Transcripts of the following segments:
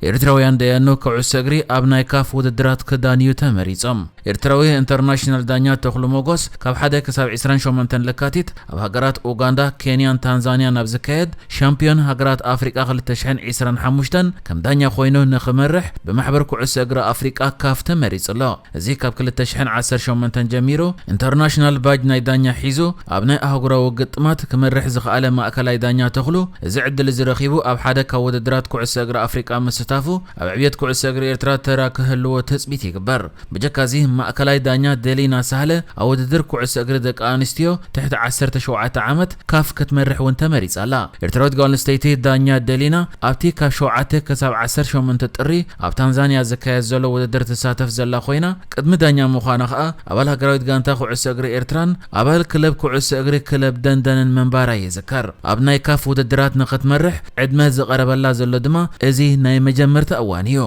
ኤርትራውያን ደያኖ ኩዕሶ እግሪ ኣብ ናይ ካፍ ውድድራት ክዳንዩ ተመሪጾም ኤርትራዊ ኢንተርናሽናል ዳኛ ተኽሉ ሞጎስ ካብ 1 ክሳብ 28 ለካቲት ኣብ ሃገራት ኡጋንዳ፣ ኬንያን፣ ታንዛንያ ናብ ዝካየድ ሻምፒዮን ሃገራት ኣፍሪቃ 2025 ከም ዳኛ ኮይኑ ንኽመርሕ ብማሕበር ኩዕሶ እግሪ ኣፍሪቃ ካፍ ተመሪጽሎ። እዚ ካብ 2018 ጀሚሩ ኢንተርናሽናል ባጅ ናይ ዳኛ ሒዙ ኣብ ናይ ኣህጉራዊ ግጥማት ክመርሕ ዝኽኣለ ማእከላይ ዳኛ ተኽሉ እዚ ዕድል ዝረኺቡ ኣብ ሓደ ካብ ውድድራት ኩዕሶ እግሪ ኣፍሪቃ ምስታፉ ኣብ ዕብየት ኩዕሶ እግሪ ኤርትራ ተራ ክህልዎ ተጽቢት ይግበር። ብጀካዚ ማእከላይ ዳኛ ደሊና ሳህለ ኣብ ውድድር ኩዕሶ እግሪ ደቂ ኣንስትዮ ትሕቲ 17 ዓመት ካፍ ክትመርሕ እውን ተመሪጻላ። ኤርትራዊት ጓል ኣንስተይቲ ዳኛ ደሊና ኣብቲ ካብ 7 ክሳብ 18 ጥሪ ኣብ ታንዛንያ ዝካየድ ዘሎ ውድድር ትሳተፍ ዘላ ኮይና ቅድሚ ዳኛ ምዃና ከዓ ኣባል ሃገራዊት ጋንታ ኩዕሶ እግሪ ኤርትራን ኣባል ክለብ ኩዕሶ እግሪ ክለብ ደንደንን መንባራ ይዝከር። ኣብ ናይ ካፍ ውድድራት ንኽትመርሕ ዕድመ ዝቐረበላ ዘሎ ድማ እዚ ናይ መጀመርታ እዋን እዩ።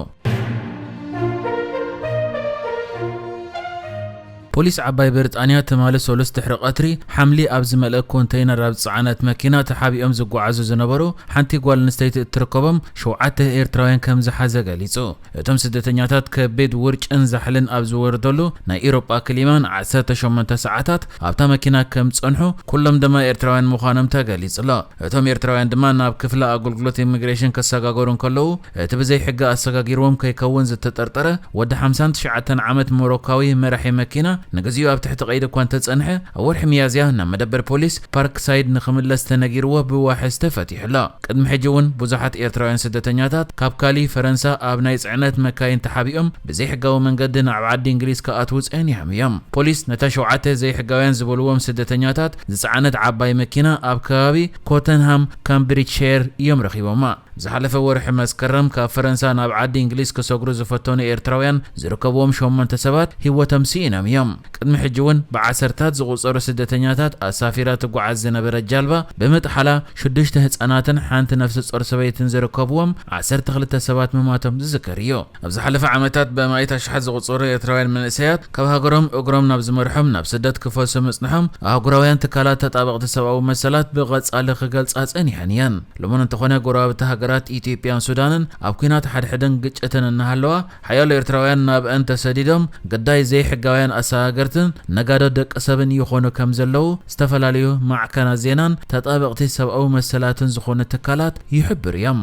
ፖሊስ ዓባይ ብሪጣንያ ተማለ 3 ድሕሪ ቀትሪ ሓምሊ ኣብ ዝመልአ ኮንተይነር ኣብ ጽዕነት መኪና ተሓቢኦም ዝጓዓዙ ዝነበሩ ሓንቲ ጓል ኣንስተይቲ እትርከቦም 7 ኤርትራውያን ከም ዝሓዘ ገሊጹ። እቶም ስደተኛታት ከቢድ ውርጭን ዛሕልን ኣብ ዝወርደሉ ናይ ኤውሮጳ ክሊማን 18 ሰዓታት ኣብታ መኪና ከም ጸንሑ ኩሎም ድማ ኤርትራውያን ምዃኖም ተገሊጹሎ። እቶም ኤርትራውያን ድማ ናብ ክፍለ ኣገልግሎት ኢሚግሬሽን ከሰጋገሩ ከለዉ እቲ ብዘይ ሕጊ ኣሰጋጊሮም ከይከውን ዝተጠርጠረ ወዲ 59 ዓመት ሞሮካዊ መራሒ መኪና ንግዚኡ ኣብ ትሕቲ ቀይዲ እኳ እንተጸንሐ ኣብ ወርሒ ሚያዝያ ናብ መደበር ፖሊስ ፓርክሳይድ ንኽምለስ ተነጊርዎ ብዋሕስ ተፈቲሑሎ። ቅድሚ ሕጂ እውን ብዙሓት ኤርትራውያን ስደተኛታት ካብ ካሊ ፈረንሳ ኣብ ናይ ጽዕነት መካይን ተሓቢኦም ብዘይ ሕጋዊ መንገዲ ናብ ዓዲ እንግሊዝ ከኣትዉ ጸኒሖም እዮም። ፖሊስ ነታ 7 ዘይ ሕጋውያን ዝበልዎም ስደተኛታት ዝጸዓነት ዓባይ መኪና ኣብ ከባቢ ኮተንሃም ካምብሪጅሻየር እዮም ረኺቦማ። ዝሓለፈ ወርሒ መስከረም ካብ ፈረንሳ ናብ ዓዲ እንግሊዝ ክሰግሩ ዝፈተኑ ኤርትራውያን ዝርከብዎም 8 ሰባት ህይወቶም ሲኢኖም እዮም። ቅድሚ ሕጂ እውን ብዓሰርታት ዝቑጸሩ ስደተኛታት ኣሳፊራ ትጓዓዝ ዝነበረት ጃልባ ብምጥሓላ 6 ህጻናትን ሓንቲ ነፍሲ ጾር ሰበይትን ዝርከብዎም 12 ሰባት ምማቶም ዝዝከር እዩ። ኣብ ዝሓለፈ ዓመታት ብማእት ኣሽሓት ዝቑጸሩ ኤርትራውያን መንእሰያት ካብ ሃገሮም እግሮም ናብ ዝመርሖም ናብ ስደት ክፈልሱ ምጽንሖም ኣህጉራውያን ትካላት ተጣበቕቲ ሰብኣዊ መሰላት ብቐጻሊ ክገልጻ ጸኒሐን እየን። ሎሞን እንተኾነ ጎረባብቲ ሃገራት ኢትዮጵያን ሱዳንን ኣብ ኩናት ሓድሕድን ግጭትን እናሃለዋ ሓያሎ ኤርትራውያን ናብአን ተሰዲዶም ገዳይ ዘይ ሕጋውያን ኣሰጋገርትን ነጋዶ ደቂ ሰብን ይኾኑ ከም ዘለዉ ዝተፈላለዩ ማዕከናት ዜናን ተጣበቕቲ ሰብኣዊ መሰላትን ዝኾኑ ትካላት ይሕብር እዮም።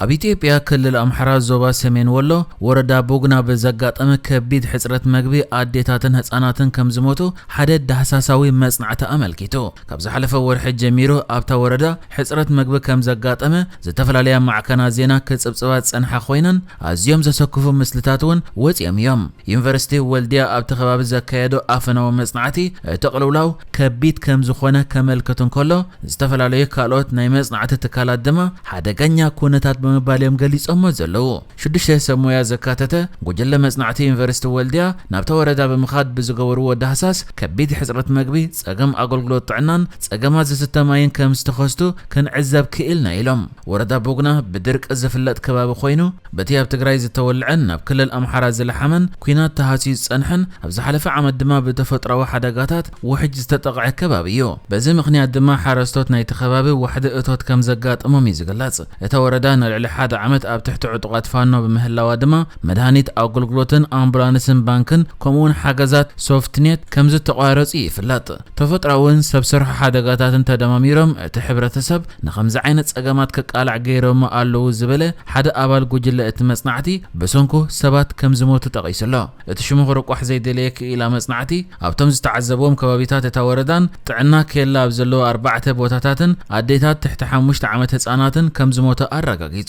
ኣብ ኢትዮጵያ ክልል ኣምሓራ ዞባ ሰሜን ወሎ ወረዳ ቦግና በዘጋጠመ ከቢድ ሕጽረት መግቢ ኣዴታትን ህጻናትን ከም ዝሞቱ ሓደ ዳህሳሳዊ መጽናዕቲ ኣመልኪቱ። ካብ ዝሓለፈ ወርሒ ጀሚሩ ኣብታ ወረዳ ሕጽረት መግቢ ከም ዘጋጠመ ዝተፈላለያ ማዕከናት ዜና ክጽብጽባት ጸንሐ ኮይነን ኣዝዮም ዘሰክፉ ምስልታት እውን ወጽዮም እዮም። ዩኒቨርሲቲ ወልድያ ኣብቲ ከባቢ ዘካየዶ ኣፈናዊ መጽናዕቲ እቲ ቅልውላው ከቢድ ከም ዝኾነ ከመልክቱን ከሎ ዝተፈላለዩ ካልኦት ናይ መጽናዕቲ ትካላት ድማ ሓደገኛ ኩነታት በመባልዮም ገሊጾም ዘለዉ። 6 ሰብ ሞያ ዘካተተ ጉጅለ መጽናዕቲ ዩኒቨርሲቲ ወልድያ ናብታ ወረዳ ብምኻድ ብዝገበርዎ ዳህሳስ ከቢድ ሕጽረት መግቢ፣ ጸገም ኣገልግሎት ጥዕናን ጸገማት ዝስተ ማይን ከም ዝተኸስቱ ክንዕዘብ ክኢልና ኢሎም። ወረዳ ቦግና ብድርቂ ዝፍለጥ ከባቢ ኮይኑ በቲ ኣብ ትግራይ ዝተወልዐን ናብ ክልል ኣምሓራ ዝለሓመን ኩናት ተሃሲዩ ዝጸንሐን ኣብ ዝሓለፈ ዓመት ድማ ብተፈጥሮዊ ሓደጋታት ውሕጅ ዝተጠቕዐ ከባቢ እዩ። በዚ ምኽንያት ድማ ሓረስቶት ናይቲ ከባቢ ዋሕዲ እቶት ከም ዘጋጥሞም እዩ ዝግለጽ። እታ ወረዳ ልዕሊ 1 ዓመት ኣብ ትሕቲ ዕጡቓት ፋኖ ብምህላዋ ድማ መድሃኒት ኣገልግሎትን ኣምቡላንስን ባንክን ከምኡውን ሓገዛት ሶፍትኔት ከም ዝተቋረጹ ይፍለጥ። ተፈጥሮውን ሰብ ስራሕ ሓደጋታትን ተደማሚሮም እቲ ሕብረተሰብ ንኸምዚ ዓይነት ጸገማት ክቃላዕ ገይሮም ኣለዉ ዝበለ ሓደ ኣባል ጉጅለ እቲ መጽናዕቲ ብሰንኩ ሰባት ከም ዝሞቱ ጠቒሱሎ። እቲ ሽሙ ክርቋሕ ዘይደለየ ክኢላ መጽናዕቲ ኣብቶም ዝተዓዘብዎም ከባቢታት እታ ወረዳን ጥዕና ኬላ ኣብ ዘለዎ 4 ቦታታትን ኣዴታት ትሕቲ 5 ዓመት ህጻናትን ከም ዝሞቱ ኣረጋጊጹ።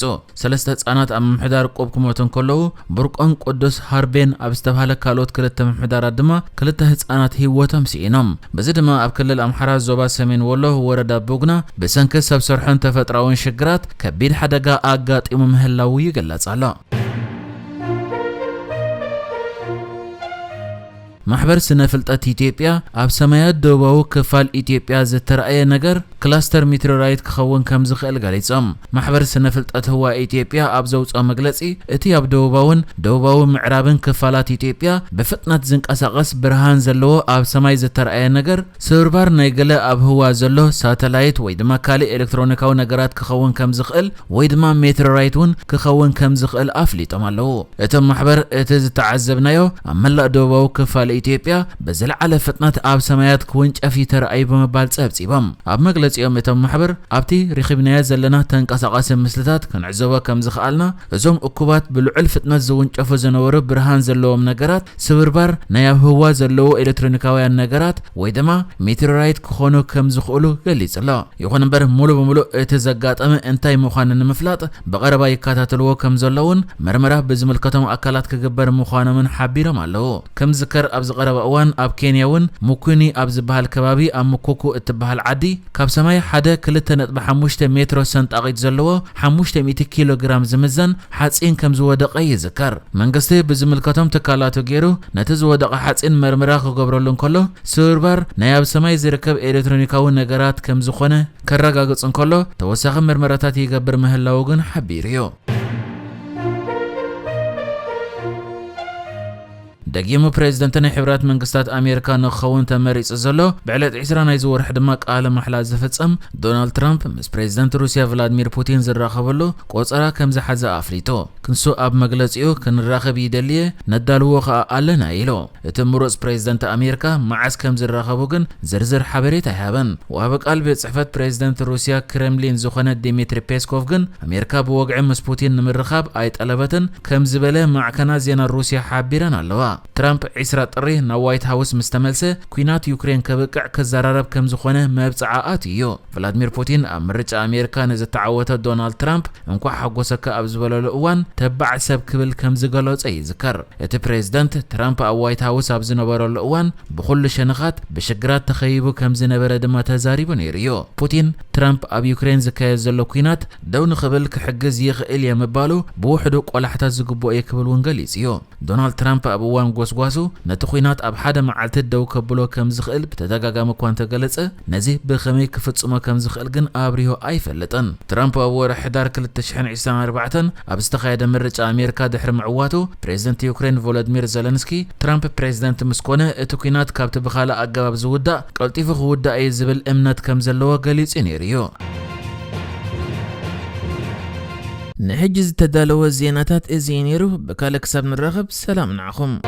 3 ህጻናት ኣብ ምምሕዳር ቆብ ክሞቱን ከለዉ ብርቆን ቅዱስ ሃርቤን ኣብ ዝተባሃለ ካልኦት 2 ምምሕዳራት ድማ 2 ህጻናት ህይወቶም ሲኢኖም። በዚ ድማ ኣብ ክልል ኣምሓራ ዞባ ሰሜን ወሎ ወረዳ ቦግና ብሰንኪ ሰብ ስርሕን ተፈጥሮአውን ሽግራት ከቢድ ሓደጋ ኣጋጢሙ ምህላው ይግለጽ ኣሎ። محبر سنفلطات إثيوبيا أب سمايات دوباو كفال إثيوبيا زترأي نجر كلاستر ميترورايت كخون كم زخيل غاليصم محبر سنفلطات هو إثيوبيا أب زوج مجلسي إتي أب دوباو معرابن كفالات إثيوبيا بفتنة زنقساقس برهان زلو أب سماي زترأي نجر سيرفر نيجلا أب هو زلو ساتلايت ويدما كالي إلكترونيكاو نجرات كخون كم زخيل ويدما ميترورايتون كخون كم زخيل أفليتم الله إتم محبر إتز تعذبنايو أملا دوباو كفال إثيوبيا بزل على فتنة أب سمايات كونج أفي ترأي بمبال تسبسيبم أب مجلس يوم إتم محبر أبتي رخبنا زلنا تنقساقس مسلتات كنعزبا كم زخالنا زوم أكوبات بالعل فتنة زونج أفو زنورو برهان زلوهم نجرات سيرفر نياب هو زلو إلكترونيكاويان نجرات ويدما ميترورايت كخونو كم زخولو قليص الله يخون بر مولو بمولو إتزاقات أما انتاي مخانا مفلاط بغربا يكاتاتلو كم زلون مرمرة بزمل كتم أكلات كجبر مخانا من حبيرة مالو كم ذكر أبز غرب أوان أب كينياون مكوني أبز بهال كبابي أم مكوكو اتبهال عادي كاب سماي حدا كلتا نتبع حموشتا مترو سنت أغيت زلوه حموشتا 100 كيلوغرام زمزن حاتسين كم زودق أي ذكر منقستي بزمل كتم تكالاتو جيرو نتزودق حاتسين مرمرة خجبرلون كله سيرفر نياب سماي زركب إلكترونيكاو نجارات كم زخونه كرقاقصن كله توسخ مرمراتات يجبر مهلاوغن حبيريو دقيمو بريزيدنتنا حبرات منقستات أمريكا نخون تمريص زلو بعلت عسران يزور حدماك آل محلا زفتسم دونالد ترامب مس بريزيدنت روسيا فلاديمير بوتين زراخبلو قوصرا كم زحزا أفريتو كنسو أب مجلسيو كنراخب يدليه ندالو خا آلنا إيلو اتمروس بريزيدنت أمريكا معس كم زراخبوغن زرزر حبريت هابن وابق قلب صحفت بريزيدنت روسيا كرملين زخنة ديمتري بيسكوفغن أمريكا بوقع مس بوتين نمرخاب آيت ألبتن كم زبله مع كنازينا روسيا حابيران اللوا ترامب عسرة طريه نوايت هاوس مستملسه كوينات يوكرين كبقع كزرارب كم زخونه مبصعات يو فلاديمير بوتين امرج امريكا نز تعوته دونالد ترامب انكو حقوسك ابزبلل اوان تبع سب كبل كم زغلوص يذكر ات بريزيدنت ترامب وايت هاوس ابزنبرل اوان بكل شنخات بشجرات تخيبو كم زنبره دما تزاريبو نيريو بوتين ترامب اب يوكرين زكاي زلو كوينات دون خبل كحجز يخيل يمبالو بوحدو قلحتا زغبو يكبل ونغليصيو دونالد ترامب ابوان غوسغواسو نتخوينات اب حدا معلت دو كبلو كم زخيل بتدغاغام كوان تغلص نزي بخمي كفصمو كم زخيل جن ابريو ايفلطن ترامب ور حدار 2024 اب استخايد مرج امريكا دحر معواتو بريزيدنت يوكرين فولوديمير زيلنسكي ترامب بريزيدنت مسكونه اتوكينات كابت بخاله اغباب زودا قلطيف خودا اي زبل امنات كم زلو غليص نيريو نحجز تدالو الزيناتات ازينيرو بكالك سب نرغب سلام نعخم